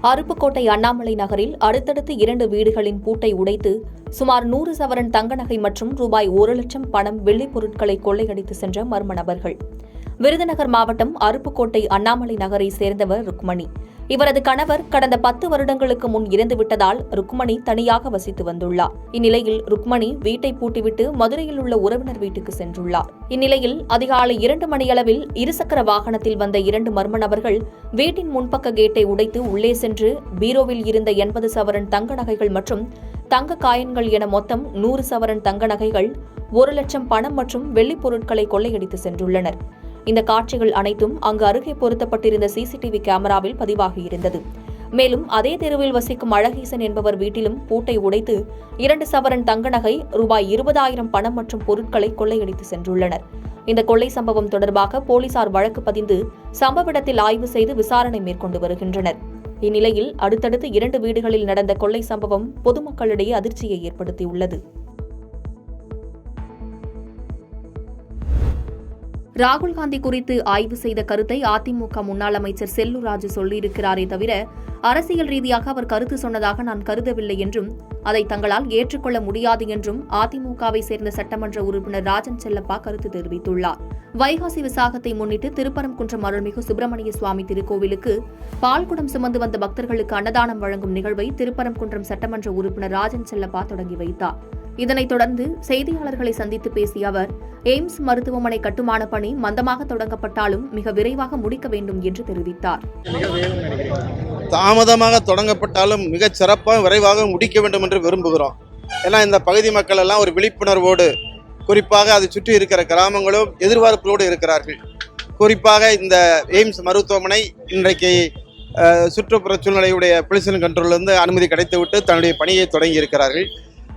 அருப்புக்கோட்டை அண்ணாமலை நகரில் அடுத்தடுத்து 2 வீடுகளின் பூட்டை உடைத்து சுமார் 100 சவரன் தங்க நகை மற்றும் ரூபாய் 1 லட்சம் பணம் வெள்ளிப் பொருட்களை கொள்ளையடித்து சென்ற மர்ம நபர்கள். விருதுநகர் மாவட்டம் அருப்புக்கோட்டை அண்ணாமலை நகரை சேர்ந்தவர் ருக்மணி. இவரது கணவர் கடந்த 10 வருடங்களுக்கு முன் இறந்துவிட்டதால் ருக்மணி தனியாக வசித்து வந்துள்ளார். இந்நிலையில் ருக்மணி வீட்டை பூட்டிவிட்டு மதுரையில் உள்ள உறவினர் வீட்டுக்கு சென்றுள்ளார். இந்நிலையில் அதிகாலை 2 மணியளவில் இருசக்கர வாகனத்தில் வந்த 2 மர்ம நபர்கள் வீட்டின் முன்பக்க கேட்டை உடைத்து உள்ளே சென்று பீரோவில் இருந்த 80 சவரன் தங்க நகைகள் மற்றும் தங்க காயின்கள் என மொத்தம் 100 சவரன் தங்க நகைகள், 1 லட்சம் பணம் மற்றும் வெள்ளிப் பொருட்களை கொள்ளையடித்து சென்றுள்ளனர். இந்த காட்சிகள் அனைத்தும் அங்கு அருகே பொருத்தப்பட்டிருந்த சிசிடிவி கேமராவில் பதிவாகியிருந்தது. மேலும் அதே தெருவில் வசிக்கும் அழகீசன் என்பவர் வீட்டிலும் பூட்டை உடைத்து 2 சவரன் தங்க நகை, ரூபாய் 20,000 பணம் மற்றும் பொருட்களை கொள்ளையடித்து சென்றுள்ளனர். இந்த கொள்ளை சம்பவம் தொடர்பாக போலீசார் வழக்கு பதிந்து சம்பவ இடத்தில் ஆய்வு செய்து விசாரணை மேற்கொண்டு வருகின்றனர். இந்நிலையில் அடுத்தடுத்து 2 வீடுகளில் நடந்த கொள்ளை சம்பவம் பொதுமக்களிடையே அதிர்ச்சியை ஏற்படுத்தியுள்ளது. ராகுல் காந்தி குறித்து ஆய்வு செய்த கருத்தை அதிமுக முன்னாள் அமைச்சர் செல்லூர் ராஜு சொல்லியிருக்கிறாரே தவிர அரசியல் ரீதியாக அவர் கருத்து சொன்னதாக நான் கருதவில்லை என்றும் அதை தங்களால் ஏற்றுக்கொள்ள முடியாது என்றும் அதிமுகவை சேர்ந்த சட்டமன்ற உறுப்பினர் ராஜன் செல்லப்பா கருத்து தெரிவித்துள்ளார். வைகாசி விசாகத்தை முன்னிட்டு திருப்பரங்குன்றம் அருள்மிகு சுப்பிரமணிய சுவாமி திருக்கோவிலுக்கு பால்குடம் சுமந்து வந்த பக்தர்களுக்கு அன்னதானம் வழங்கும் நிகழ்வை திருப்பரங்குன்றம் சட்டமன்ற உறுப்பினர் ராஜன் செல்லப்பா தொடங்கி வைத்தார். இதனைத் தொடர்ந்து செய்தியாளர்களை சந்தித்து பேசிய அவர், எய்ம்ஸ் மருத்துவமனை கட்டுமான பணி மந்தமாக தொடங்கப்பட்டாலும் மிக விரைவாக முடிக்க வேண்டும் என்று தெரிவித்தார். தாமதமாக தொடங்கப்பட்டாலும் மிகச் சிறப்பாக விரைவாக முடிக்க வேண்டும் என்று விரும்புகிறோம். ஏன்னா இந்த பகுதி மக்கள் எல்லாம் ஒரு விழிப்புணர்வோடு, குறிப்பாக அதை சுற்றி இருக்கிற கிராமங்களும் எதிர்பார்ப்போடு இருக்கிறார்கள். குறிப்பாக இந்த எய்ம்ஸ் மருத்துவமனை இன்றைக்கு சுற்றுப்புற சூழ்நிலையுடைய பொல்யூஷன் கண்ட்ரோலிருந்து அனுமதி கிடைத்துவிட்டு தன்னுடைய பணியை தொடங்கி இருக்கிறார்கள்.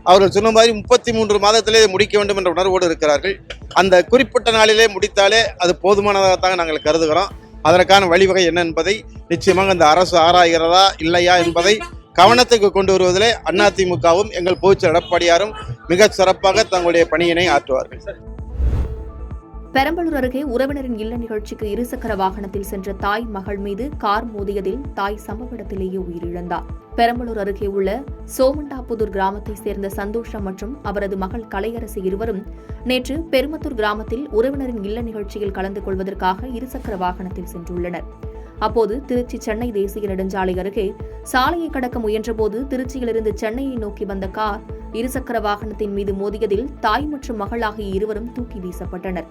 அவர்கள் சொன்ன மாதிரி 33 மாதத்திலே முடிக்க வேண்டும் என்ற உணர்வோடு இருக்கிறார்கள். அந்த குறிப்பிட்ட நாளிலே முடித்தாலே அது போதுமானதாகத்தான் நாங்கள் கருதுகிறோம். அதற்கான வழிவகை என்ன என்பதை நிச்சயமாக இந்த அரசு ஆராய்கிறதா இல்லையா என்பதை கவனத்துக்கு கொண்டு வருவதிலே அதிமுகவும் எங்கள் பொதுச்செயலாளர் எடப்பாடியாரும் மிக சிறப்பாக தங்களுடைய பணியினை ஆற்றுவார்கள். பெரம்பலூர் அருகே உறவினரின் இல்ல நிகழ்ச்சிக்கு இருசக்கர வாகனத்தில் சென்ற தாய் மகள் மீது கார் மோதியதில் தாய் சம்பவ இடத்திலேயே உயிரிழந்தார். பெரம்பலூர் அருகே உள்ள சோமண்டாபுதூர் கிராமத்தை சேர்ந்த சந்தோஷம் மற்றும் அவரது மகள் கலையரசி இருவரும் நேற்று பெருமத்தூர் கிராமத்தில் உறவினரின் இல்ல நிகழ்ச்சியில் கலந்து கொள்வதற்காக இருசக்கர வாகனத்தில் சென்றுள்ளனர். அப்போது திருச்சி சென்னை தேசிய நெடுஞ்சாலை அருகே சாலையை கடக்க முயன்றபோது திருச்சியிலிருந்து சென்னையை நோக்கி வந்த கார் இருசக்கர வாகனத்தின் மீது மோதியதில் தாய் மற்றும் மகள் ஆகிய இருவரும் தூக்கி வீசப்பட்டனர்.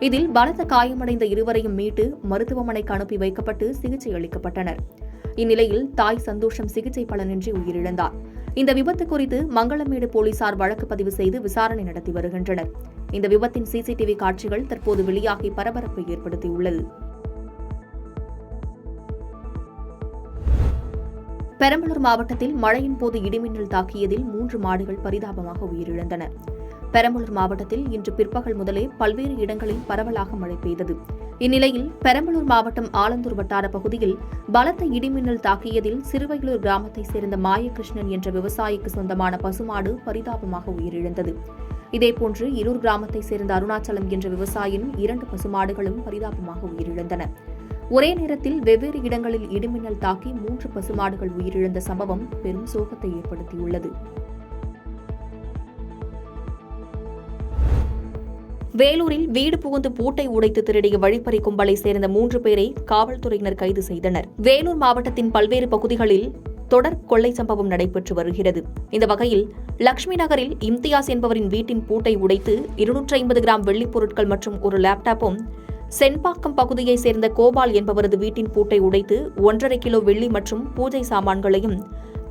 இதில் பலத்த காயமடைந்த இருவரையும் மீட்டு மருத்துவமனைக்கு அனுப்பி வைக்கப்பட்டு சிகிச்சை அளிக்கப்பட்டனர். இந்நிலையில் தாய் சந்தோஷம் சிகிச்சை பலனின்றி உயிரிழந்தார். இந்த விபத்து குறித்து மங்களமேடு போலீசார் வழக்கு பதிவு செய்து விசாரணை நடத்தி வருகின்றனர். இந்த விபத்தின் சிசிடிவி காட்சிகள் தற்போது வெளியாகி பரபரப்பை ஏற்படுத்தியுள்ளது. பெரம்பலூர் மாவட்டத்தில் மழையின் போது இடிமின்னல் தாக்கியதில் 3 மாடுகள் பரிதாபமாக உயிரிழந்தன. பெரம்பலூர் மாவட்டத்தில் இன்று பிற்பகல் முதலே பல்வேறு இடங்களில் பரவலாக மழை பெய்தது. இந்நிலையில் பெரம்பலூர் மாவட்டம் ஆலந்தூர் வட்டார பகுதியில் பலத்த இடிமின்னல் தாக்கியதில் சிறுவையிலூர் கிராமத்தைச் சேர்ந்த மாயகிருஷ்ணன் என்ற விவசாயிக்கு சொந்தமான பசுமாடு பரிதாபமாக உயிரிழந்தது. இதேபோன்று இருர் கிராமத்தைச் சேர்ந்த அருணாச்சலம் என்ற விவசாயியின் 2 பசுமாடுகளும் பரிதாபமாக உயிரிழந்தன. ஒரே நேரத்தில் வெவ்வேறு இடங்களில் இடிமின்னல் தாக்கி 3 பசுமாடுகள் உயிரிழந்த சம்பவம் பெரும் சோகத்தை ஏற்படுத்தியுள்ளது. வேலூரில் வீடு புகுந்து பூட்டை உடைத்து திருடிய வழிப்பறி கும்பலை சேர்ந்த 3 பேரை காவல்துறையினர் கைது செய்தனர். வேலூர் மாவட்டத்தின் பல்வேறு பகுதிகளில் தொடர் கொள்ளை சம்பவம் நடைபெற்று வருகிறது. இந்த வகையில் லட்சுமி நகரில் இம்தியாஸ் என்பவரின் வீட்டின் பூட்டை உடைத்து 250 கிராம் வெள்ளிப் பொருட்கள் மற்றும் ஒரு லேப்டாப்பும், சென்பாக்கம் பகுதியைச் சேர்ந்த கோபால் என்பவரது வீட்டின் பூட்டை உடைத்து 1.5 கிலோ வெள்ளி மற்றும் பூஜை சாமான்களையும்,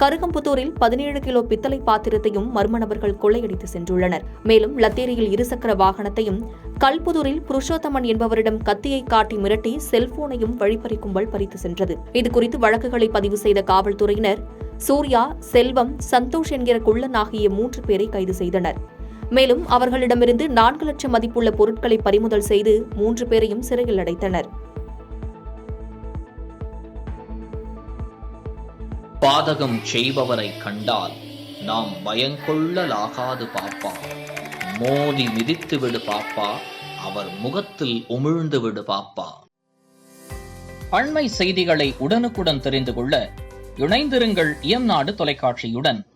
கருகம்புத்தூரில் 17 கிலோ பித்தளை பாத்திரத்தையும் மர்ம நபர்கள் கொள்ளையடித்து சென்றுள்ளனர். மேலும் லத்தேரியில் இருசக்கர வாகனத்தையும், கல்புதூரில் புருஷோத்தமன் என்பவரிடம் கத்தியை காட்டி மிரட்டி செல்போனையும் வழிப்பறி கும்பல் பறித்து சென்றது. இதுகுறித்து வழக்குகளை பதிவு செய்த காவல்துறையினர் சூர்யா, செல்வம், சந்தோஷ் என்கிற குள்ளன் ஆகிய 3 பேரை கைது செய்தனர். மேலும் அவர்களிடமிருந்து 4 லட்சம் மதிப்புள்ள பொருட்களை பறிமுதல் செய்து 3 பேரையும் சிறையில் அடைத்தனர். பாதகம் செய்பவரை கண்டால் நாம் பயங்கொள்ளலாகாது பாப்பா, மோதி மிதித்து விடு பாப்பா, அவர் முகத்தில் உமிழ்ந்து விடு பாப்பா. அண்மை செய்திகளை உடனுக்குடன் தெரிந்து கொள்ள இணைந்திருங்கள் இயம்நாடு தொலைக்காட்சியுடன்.